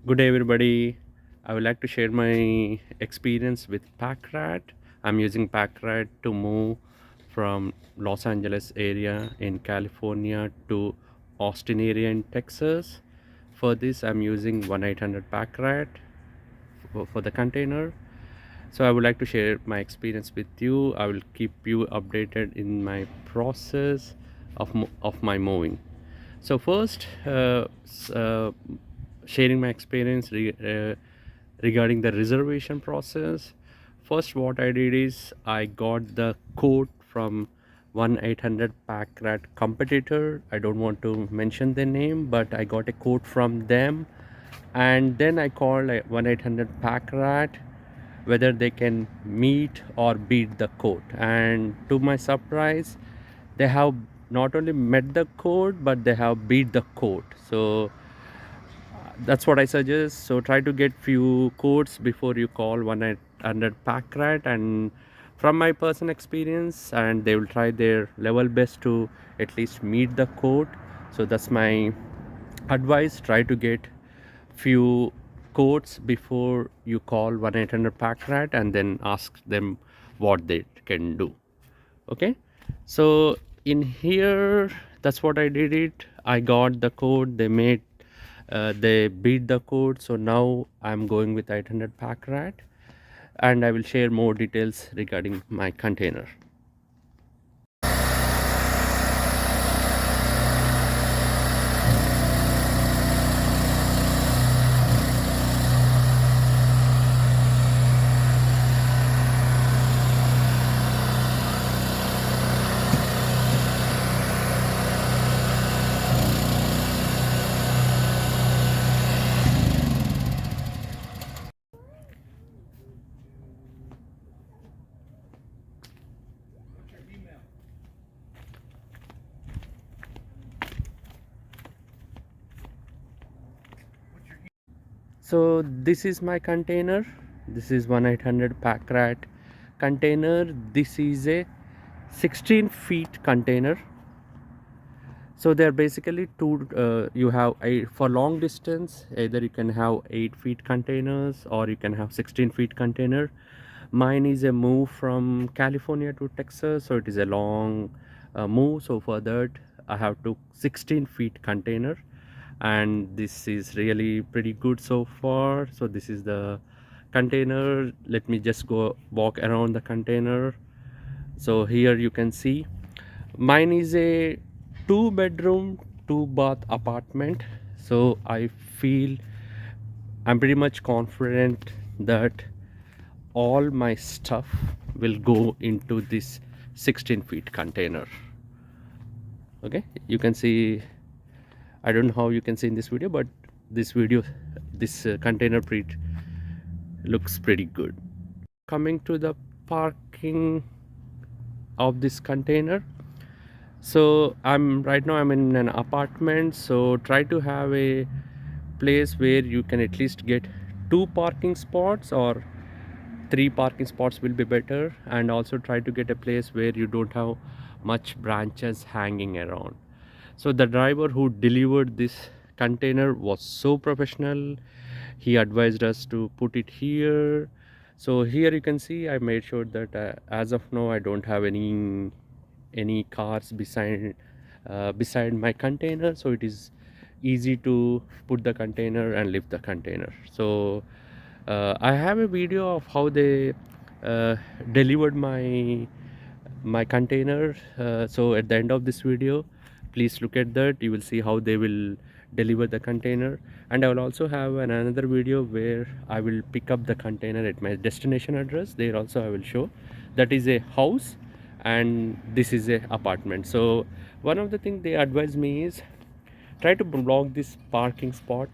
Good day, everybody. I would like to share my experience with PackRat. I'm using PackRat to move from Los Angeles area in California to Austin area in Texas. For this, I'm using 1-800 PackRat for the container. So I would like to share my experience with you. I will keep you updated in my process of my moving. So first, sharing my experience regarding the reservation process. First, what I did is I got the code from 1-800 Packrat competitor. I don't want to mention their name, but I got a code from them, and then I called 1-800 Packrat whether they can meet or beat the code. And to my surprise, they have not only met the code but they have beat the code. So that's what I suggest. So try to get few codes before you call 1-800 Packrat. And from my personal experience, and they will try their level best to at least meet the code. So that's my advice. Try to get few codes before you call 1-800 Packrat, and then ask them what they can do. Okay, so in here, that's what I did it. I got the code, they beat the code. So now I'm going with 800 Packrat, and I will share more details regarding my container. So this is my container. This is 1-800 Packrat container. This is a 16 feet container. So they're basically two. You have a for long distance. Either you can have 8 feet containers or you can have 16 feet container. Mine is a move from California to Texas, so it is a long move. So for that, I have to 16 feet container, and this is really pretty good so far. So this is the container. Let me just go walk around the container. So here you can see mine is a 2 bedroom 2 bath apartment. So I feel I'm pretty much confident that all my stuff will go into this 16 feet container. Okay, you can see, I don't know how you can see in this video, but this container looks pretty good. Coming to the parking of this container. So I'm in an apartment, so try to have a place where you can at least get 2 parking spots, or 3 parking spots will be better. And also try to get a place where you don't have much branches hanging around. So the driver who delivered this container was so professional. He advised us to put it here. So here you can see I made sure that as of now I don't have any cars beside my container, so it is easy to put the container and lift the container. So I have a video of how they uh, delivered my container. So at the end of this video, please look at that. You will see how they will deliver the container. And I will also have another video where I will pick up the container at my destination address. There also I will show that is a house and this is a apartment. So one of the things they advise me is try to block this parking spot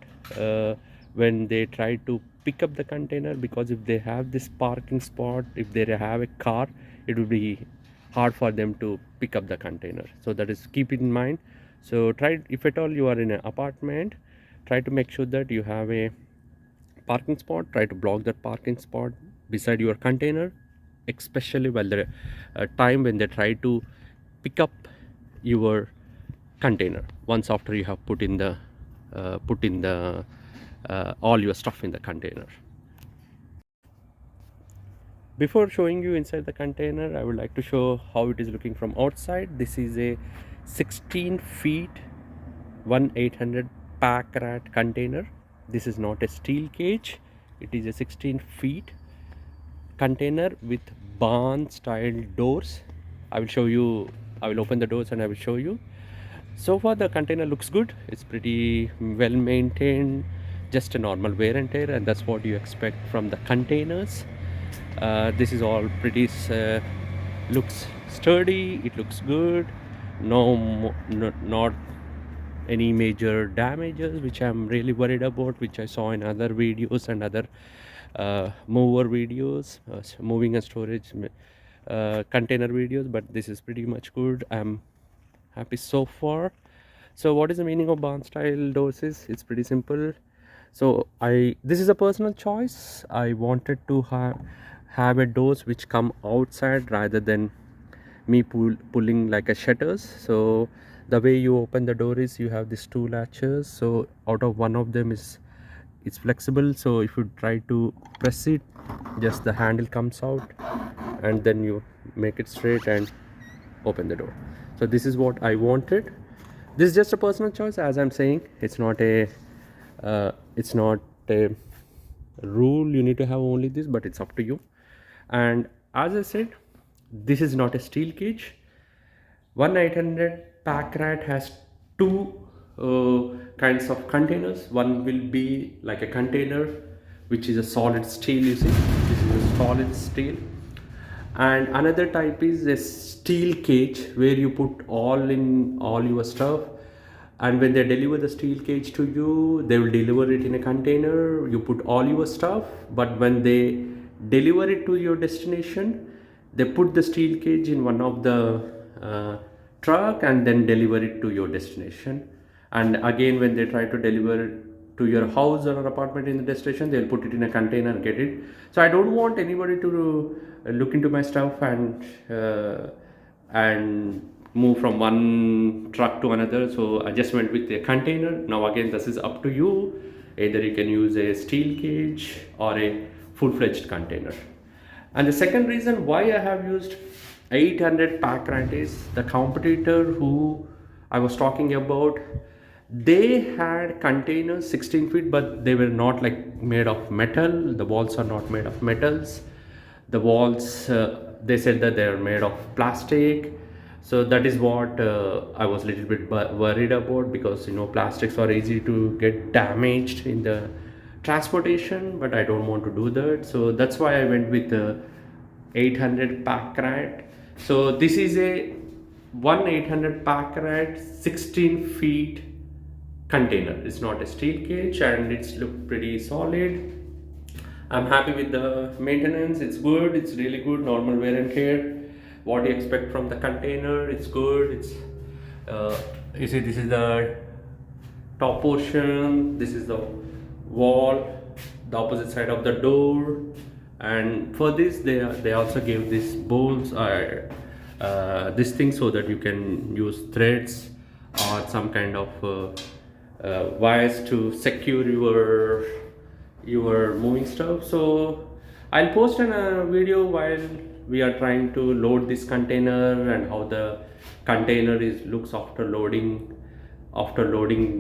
when they try to pick up the container, because if they have this parking spot, if they have a car, it will be hard for them to pick up the container. So that is, keep it in mind. So try, if at all you are in an apartment, try to make sure that you have a parking spot. Try to block that parking spot beside your container, especially while the time when they try to pick up your container once after you have put in the all your stuff in the container. Before showing you inside the container, I would like to show how it is looking from outside. This is a 16 feet 1/800 pack rat container. This is not a steel cage. It is a 16 feet container with barn style doors. I will show you. I will open the doors and I will show you. So far the container looks good. It's pretty well maintained, just a normal wear and tear, and that's what you expect from the containers. This is all pretty looks sturdy, it looks good. Not any major damages, which I'm really worried about, which I saw in other videos and other mover videos, moving and storage container videos. But this is pretty much good. I'm happy so far. So what is the meaning of barn style doors? It's pretty simple. So this is a personal choice. I wanted to have a doors which come outside rather than me pulling like a shutters. So the way you open the door is you have these two latches. So out of one of them is it's flexible. So if you try to press it, just the handle comes out, and then you make it straight and open the door. So this is what I wanted. This is just a personal choice, as I'm saying. It's not a rule you need to have only this, but it's up to you. And as I said, this is not a steel cage. 1/800 pack rat has two kinds of containers. One will be like a container which is a solid steel. You see, this is a solid steel, and another type is a steel cage where you put all your stuff, and when they deliver the steel cage to you, they will deliver it in a container. You put all your stuff, but when they deliver it to your destination, they put the steel cage in one of the truck and then deliver it to your destination. And again, when they try to deliver it to your house or apartment in the destination, they'll put it in a container and get it. So I don't want anybody to look into my stuff and move from one truck to another. So I just went with a container. Now again, this is up to you. Either you can use a steel cage or a full-fledged container. And the second reason why I have used 800 pack rat is the competitor who I was talking about. They had containers 16 feet, but they were not like made of metal. The walls are not made of metals. The walls, they said that they are made of plastic. So that is what I was a little bit worried about, because plastics are easy to get damaged in the transportation, but I don't want to do that. So that's why I went with 800 pack rat. So this is a 1/800 pack rat 16 feet container. It's not a steel cage, and it's look pretty solid. I'm happy with the maintenance. It's good. It's really good. Normal wear and tear. What you expect from the container? It's good. It's you see, this is the top portion. This is the wall, the opposite side of the door, and for this they also gave this bolts or this thing so that you can use threads or some kind of wires to secure your moving stuff. So I'll post a video while we are trying to load this container and how the container looks after loading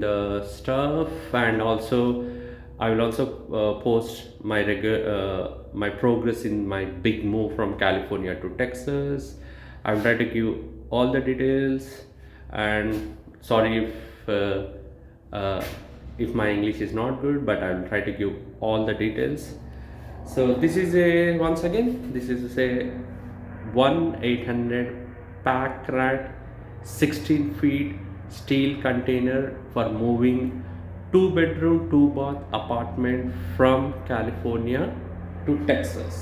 the stuff. And also I will also post my my progress in my big move from California to Texas. I will try to give all the details, and sorry if my English is not good, but I will try to give all the details. So this is once again, this is a 1/800 pack rat 16 feet steel container for moving 2-bedroom 2-bath apartment from California to Texas.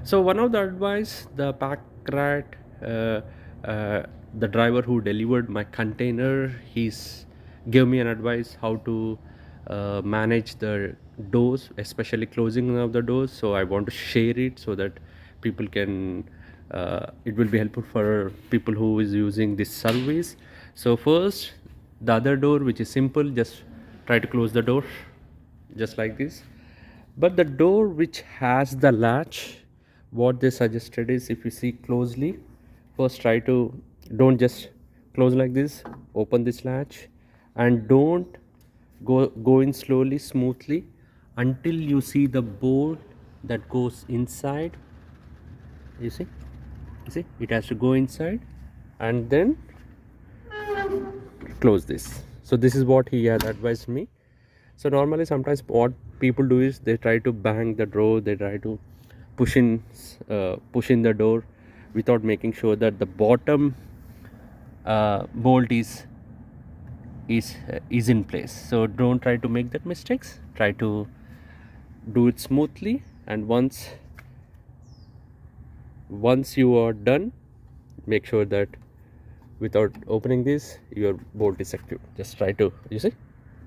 So one of the advice the pack rat, the driver who delivered my container, he's gave me an advice how to manage the doors, especially closing of the doors. So I want to share it so that people can it will be helpful for people who is using this service. So first, the other door, which is simple, just try to close the door just like this. But the door which has the latch, what they suggested is, if you see closely, first try to, don't just close like this, open this latch, and don't go in slowly, smoothly, until you see the board that goes inside. You see it has to go inside, and then close this. So this is what he had advised me. So normally sometimes what people do is they try to bang the door, they try to push in the door without making sure that the bottom bolt is in place. So don't try to make that mistakes. Try to do it smoothly, and once you are done, make sure that without opening this, your bolt is secure. Just try to,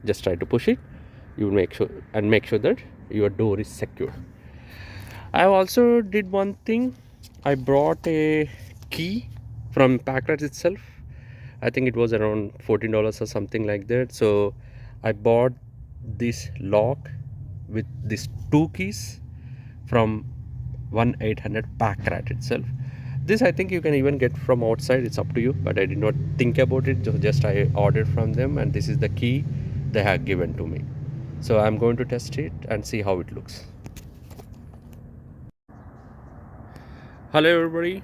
just try to push it. You make sure that your door is secure. I also did one thing. I brought a key from Packrat itself. I think it was around $14 or something like that. So I bought this lock with these two keys from 1-800 Packrat itself. This I think you can even get from outside, it's up to you, but I did not think about it, just I ordered from them, and this is the key they have given to me. So I'm going to test it and see how it looks. Hello everybody,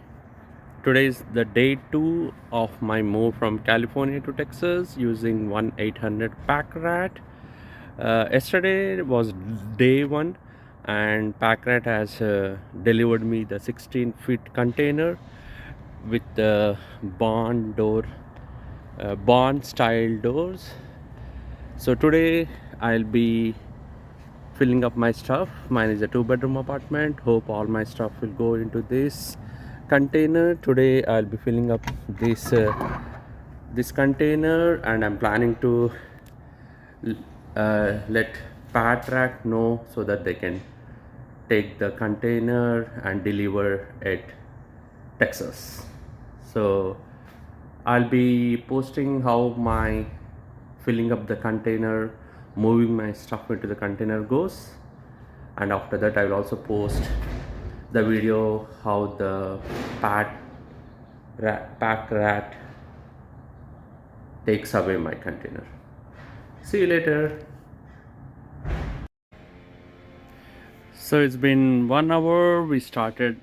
today is the day 2 of my move from California to Texas using 1-800 Packrat. Yesterday was day 1, and Packrat has delivered me the 16-feet container with the barn style doors. So today I'll be filling up my stuff. Mine is a 2-bedroom apartment. Hope all my stuff will go into this container. Today I'll be filling up this container, and I'm planning to let Packrat know so that they can take the container and deliver at Texas. So I'll be posting how my filling up the container, moving my stuff into the container goes, and after that I will also post the video how the Packrat takes away my container. See you later. So it's been 1 hour. We started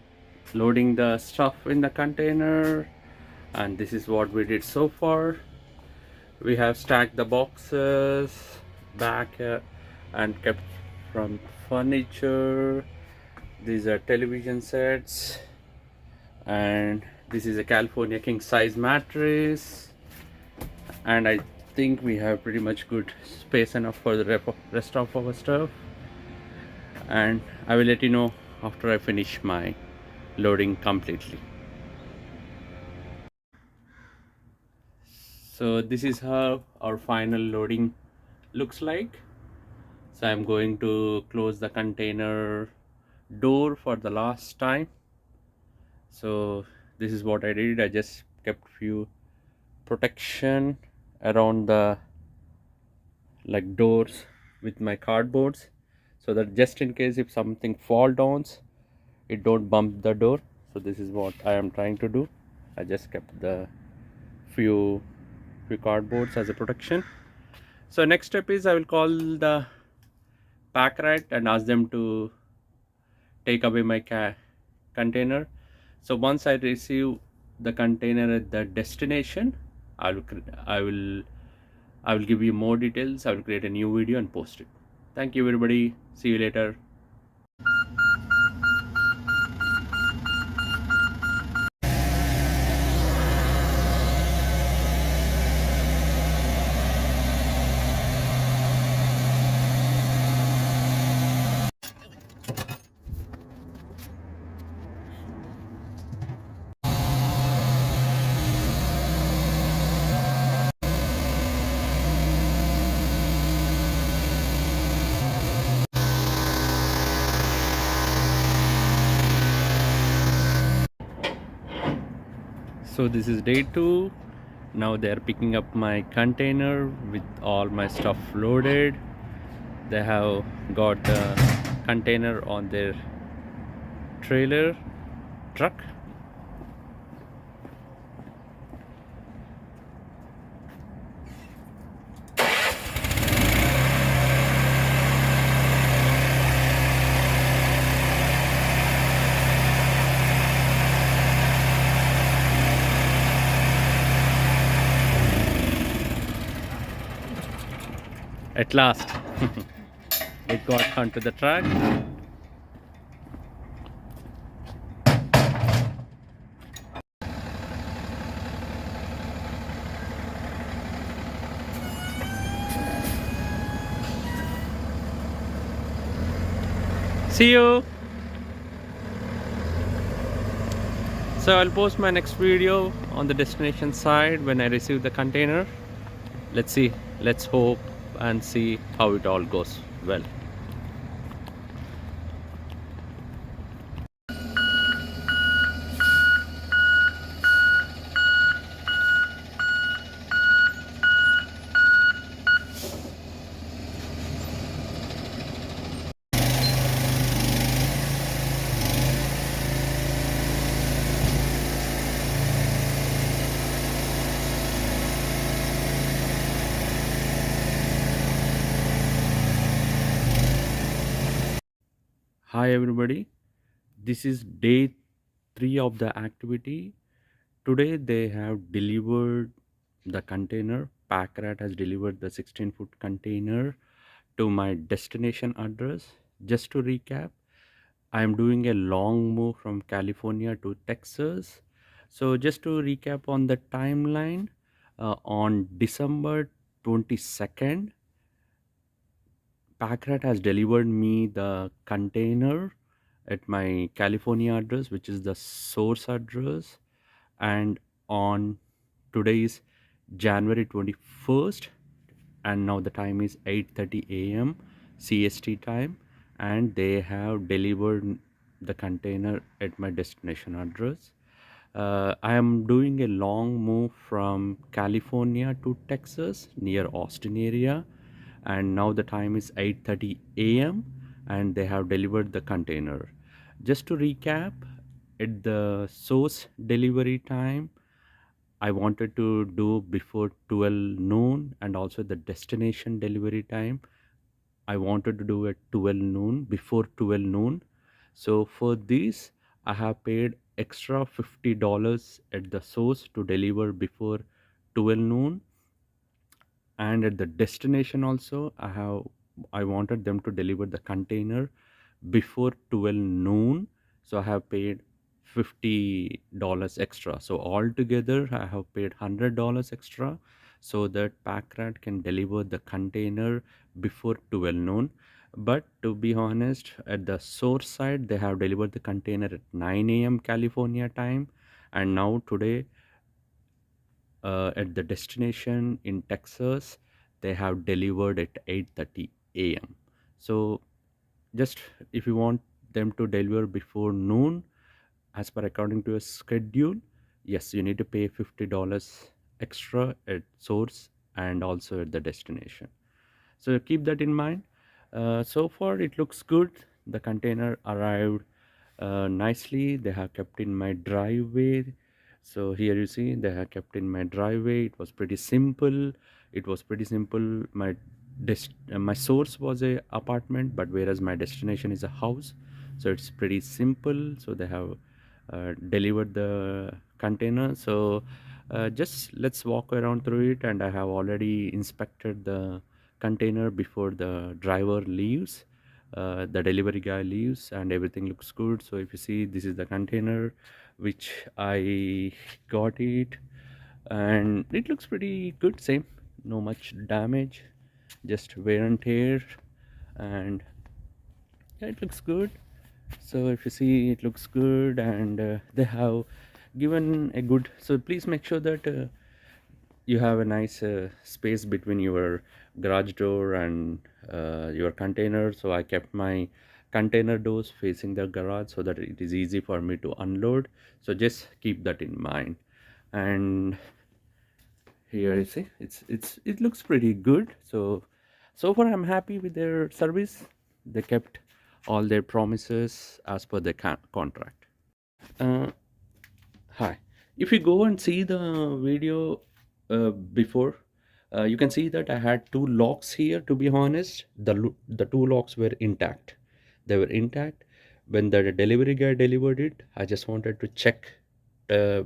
loading the stuff in the container, and this is what we did so far. We have stacked the boxes back and kept from furniture. These are television sets, and this is a California king size mattress, and I think we have pretty much good space enough for the rest of our stuff, and I will let you know after I finish my loading completely. So this is how our final loading looks like. So I'm going to close the container door for the last time. So this is what I did. I just kept few protection around the doors with my cardboards, so that just in case if something fall down, it don't bump the door. So this is what I am trying to do. I just kept the few cardboards as a protection. So next step is I will call the Packrat and ask them to take away my container. So once I receive the container at the destination, I will give you more details. I will create a new video and post it. Thank you everybody. See you later. So this is day 2. Now they are picking up my container with all my stuff loaded. They have got the container on their trailer truck. At last it got onto the truck. See you. So I'll post my next video on the destination side when I receive the container. Let's see, let's hope and see how it all goes well. Hi everybody, this is day 3 of the activity. Today they have delivered the container. Packrat has delivered the 16-foot container to my destination address. Just to recap, I am doing a long move from California to Texas. So just to recap on the timeline, on December 22nd, Packrat has delivered me the container at my California address, which is the source address. And on today's January 21st, and now the time is 8:30 a.m. CST time, and they have delivered the container at my destination address. I am doing a long move from California to Texas near Austin area, and now the time is 8:30 a.m. and they have delivered the container. Just to recap, at the source delivery time, I wanted to do before 12 noon, and also the destination delivery time I wanted to do at 12 noon, before 12 noon. So for this, I have paid extra $50 at the source to deliver before 12 noon, and at the destination also I wanted them to deliver the container before 12 noon, so I have paid $50 extra. So altogether I have paid $100 extra so that Packrat can deliver the container before 12 noon. But to be honest, at the source side they have delivered the container at 9 a.m. California time, and now today at the destination in Texas, they have delivered at 8:30 a.m. So just if you want them to deliver before noon, as per according to your schedule, yes, you need to pay $50 extra at source and also at the destination. So keep that in mind. So far it looks good. The container arrived nicely. They have kept in my driveway. So here you see they have kept in my driveway. It was pretty simple. My my source was a apartment, but whereas my destination is a house, so it's pretty simple. So they have delivered the container. So just let's walk around through it, and I have already inspected the container before the driver leaves. The delivery guy leaves and everything looks good. So if you see, this is the container which I got it, and it looks pretty good. Same, no much damage, just wear and tear, and yeah, it looks good. So if you see, it looks good, and they have given a good, so please make sure that you have a nice space between your garage door and your container. So I kept my container doors facing the garage so that it is easy for me to unload. So just keep that in mind. And here you see it looks pretty good. So far I'm happy with their service. They kept all their promises as per the contract. uh, Hi. If you go and see the video before, you can see that I had two locks here. To be honest, the two locks were intact. They were intact. When the delivery guy delivered it, I just wanted to check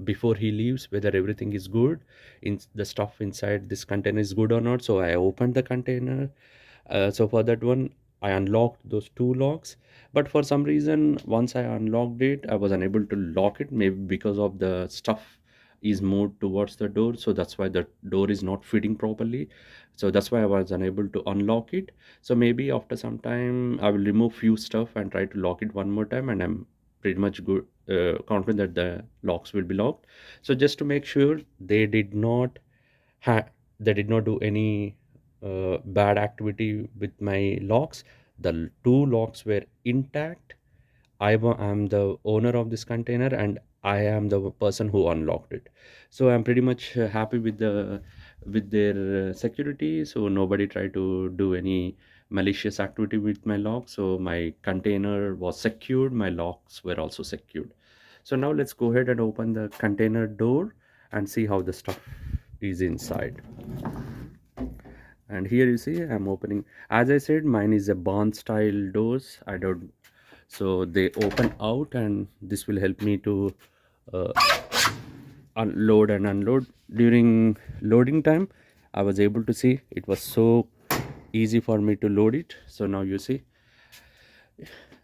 before he leaves whether everything is good. In the stuff inside this container is good or not. So I opened the container. So for that one, I unlocked those two locks, but for some reason once I unlocked it, I was unable to lock it, maybe because of the stuff is moved towards the door, so that's why the door is not fitting properly. So that's why I was unable to unlock it. So maybe after some time I will remove few stuff and try to lock it one more time, and I'm pretty much good, confident that the locks will be locked. So just to make sure, ha- they did not do any bad activity with my locks. The two locks were intact. I'm the owner of this container, and I am the person who unlocked it. So I'm pretty much happy with their security. So nobody tried to do any malicious activity with my lock. So my container was secured. My locks were also secured. So now let's go ahead and open the container door and see how the stuff is inside. And here you see I'm opening. As I said, mine is a barn style doors. I don't So they open out, and this will help me to uh, unload and unload. During loading time, I was able to see it was so easy for me to load it. So now you see,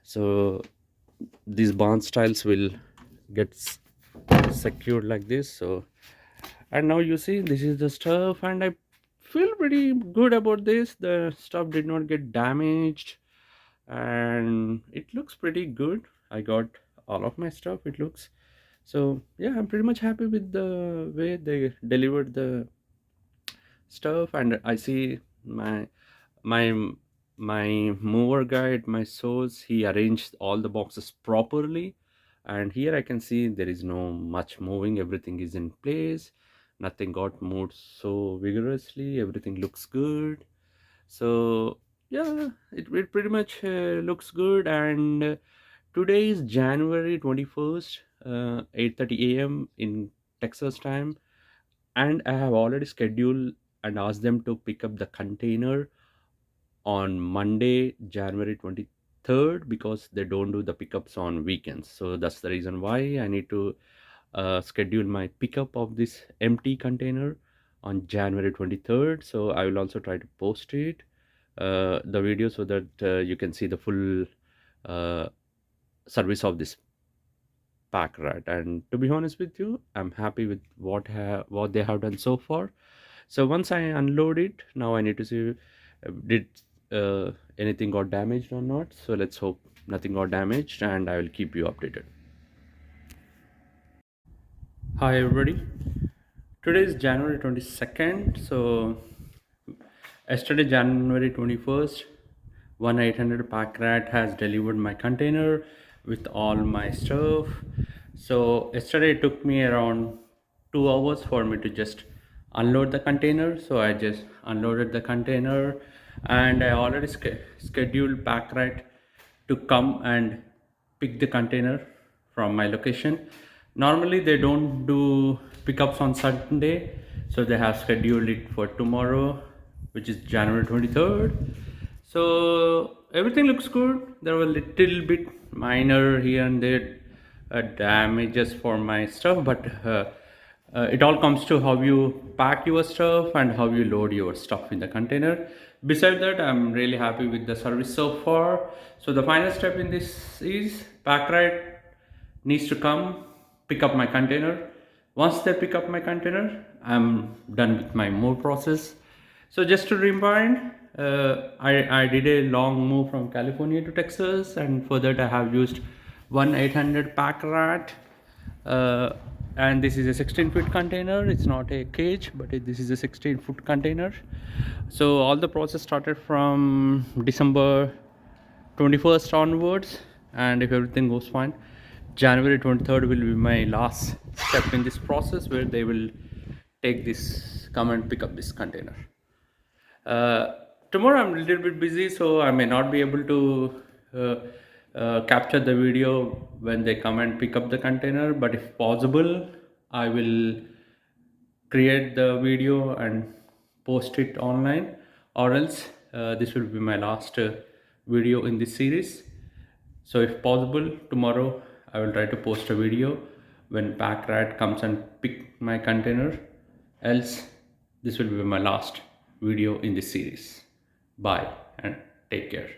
so these barn styles will get secured like this. So, and now you see this is the stuff, and I feel pretty good about this. The stuff did not get damaged, and it looks pretty good. I got all of my stuff. It looks so, yeah, I'm pretty much happy with the way they delivered the stuff. And I see my my mover guide, my source, he arranged all the boxes properly. And here I can see there is no much moving. Everything is in place. Nothing got moved so vigorously. Everything looks good. So yeah, it pretty much looks good. And today is January 21st, 8:30 a.m. in Texas time, and I have already scheduled and asked them to pick up the container on Monday, January 23rd, because they don't do the pickups on weekends. So that's the reason why I need to schedule my pickup of this empty container on January 23rd. So I will also try to post it, the video, so that you can see the full uh, service of this pack rat. And to be honest with you, I'm happy with what they have done so far. So once I unload it, now I need to see did anything got damaged or not. So let's hope nothing got damaged, and I will keep you updated. Hi everybody, today is January 22nd. So yesterday, January 21st, 1-800 pack rat has delivered my container with all my stuff. So yesterday it took me around 2 hours for me to just unload the container. So I just unloaded the container, and I already scheduled pack rat to come and pick the container from my location. Normally they don't do pickups on Sunday, so they have scheduled it for tomorrow, which is January 23rd. So everything looks good. There were little bit minor here and there damages for my stuff, but it all comes to how you pack your stuff and how you load your stuff in the container. Besides that, I'm really happy with the service so far. So the final step in this is Packride needs to come pick up my container. Once they pick up my container, I'm done with my move process. So just to remind, I did a long move from California to Texas, and for that I have used 1-800 pack rat. And this is a 16-foot container. It's not a cage, but this is a 16-foot container. So all the process started from December 21st onwards, and if everything goes fine, January 23rd will be my last step in this process, where they will take this, come and pick up this container. Tomorrow I'm a little bit busy, so I may not be able to capture the video when they come and pick up the container, but if possible, I will create the video and post it online, or else this will be my last video in this series. So if possible, tomorrow I will try to post a video when Packrat comes and pick my container. Else, this will be my last video in this series. Bye and take care.